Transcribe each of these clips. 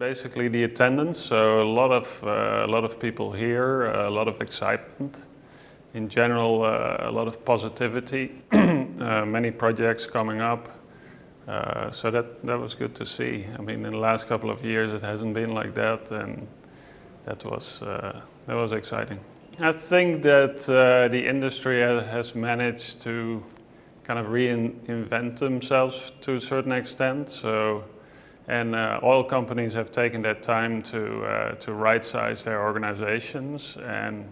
Basically the attendance, so a lot of people here, a lot of excitement. In general, a lot of positivity, many projects coming up. So that was good to see. I mean, in the last couple of years, it hasn't been like that, and that was exciting. I think that the industry has managed to kind of reinvent themselves to a certain extent. So, and oil companies have taken that time to right-size their organizations, and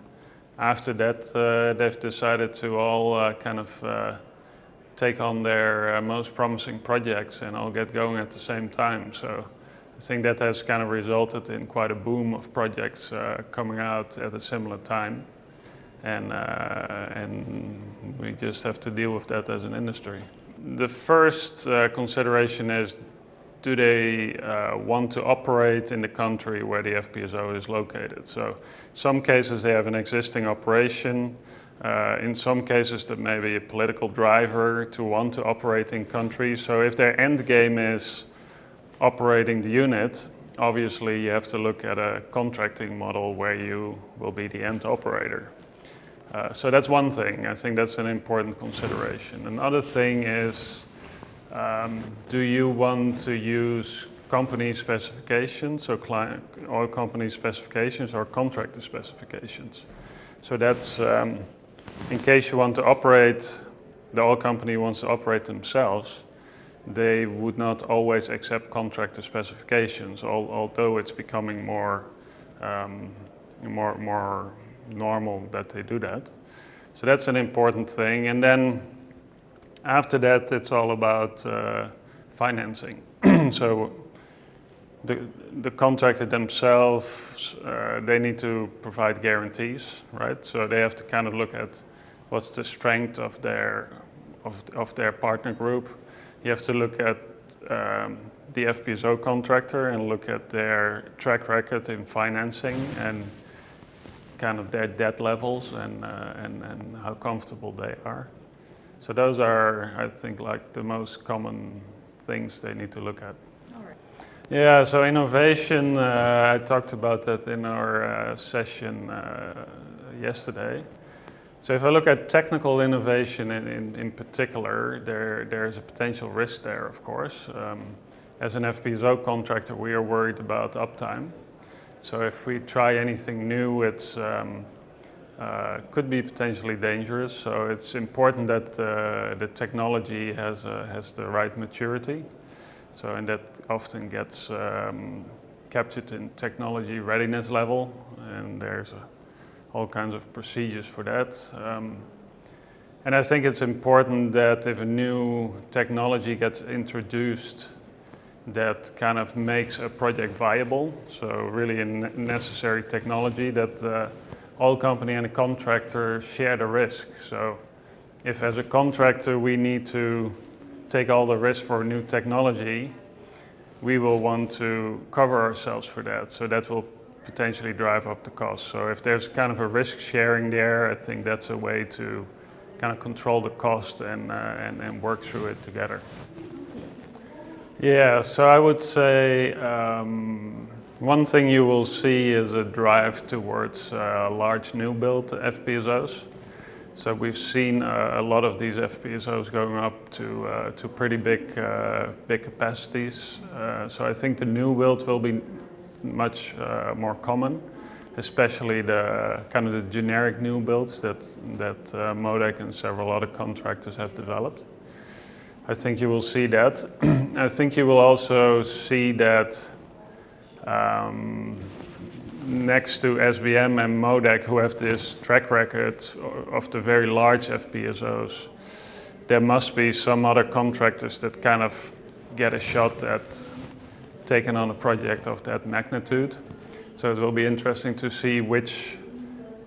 after that, they've decided to all kind of take on their most promising projects and all get going at the same time. So I think that has kind of resulted in quite a boom of projects coming out at a similar time. And we just have to deal with that as an industry. The first consideration is, do they want to operate in the country where the FPSO is located? So some cases they have an existing operation. In some cases that may be a political driver to want to operate in country. So if their end game is operating the unit, obviously you have to look at a contracting model where you will be the end operator. So that's one thing. I think that's an important consideration. Another thing is, do you want to use company specifications, so oil company specifications or contractor specifications? So that's, in case you want to operate, the oil company wants to operate themselves, they would not always accept contractor specifications, although it's becoming more normal that they do that. So that's an important thing. And then after that, it's all about financing. So the contractor themselves, they need to provide guarantees, right? So they have to kind of look at what's the strength of their partner group. You have to look at the FPSO contractor and look at their track record in financing and kind of their debt levels and how comfortable they are. So those are, I think, like the most common things they need to look at. All right. Yeah, so innovation, I talked about that in our session yesterday. So if I look at technical innovation in particular, there's a potential risk there, of course. As an FPSO contractor, we are worried about uptime. So if we try anything new, it's could be potentially dangerous. So it's important that the technology has the right maturity. So, and that often gets captured in technology readiness level, and there's all kinds of procedures for that. And I think it's important that if a new technology gets introduced that kind of makes a project viable, so really a necessary technology, that oil company and a contractor share the risk. So if as a contractor we need to take all the risk for new technology, we will want to cover ourselves for that. So that will potentially drive up the cost. So if there's kind of a risk sharing there, I think that's a way to kind of control the cost and work through it together. Yeah, so I would say one thing you will see is a drive towards large new build FPSOs. So we've seen a lot of these FPSOs going up to pretty big capacities. So I think the new build will be much more common, especially the kind of the generic new builds that MODEC and several other contractors have developed. I think you will see that. I think you will also see that next to SBM and MODEC, who have this track record of the very large FPSOs, there must be some other contractors that kind of get a shot at taking on a project of that magnitude. So it will be interesting to see which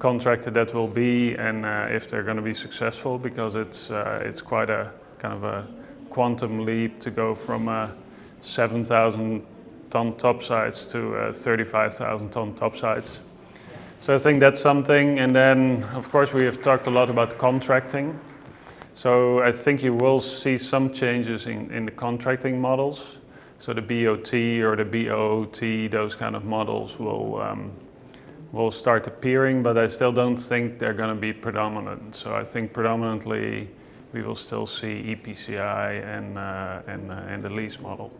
contractor that will be and if they're going to be successful, because it's quite a kind of a quantum leap to go from a 7,000 ton topsides to 35,000 ton topsides. So I think that's something. And then, of course, we have talked a lot about contracting. So I think you will see some changes in the contracting models. So the BOT or the BOOT, those kind of models will start appearing, but I still don't think they're going to be predominant. So I think predominantly we will still see EPCI and the lease model.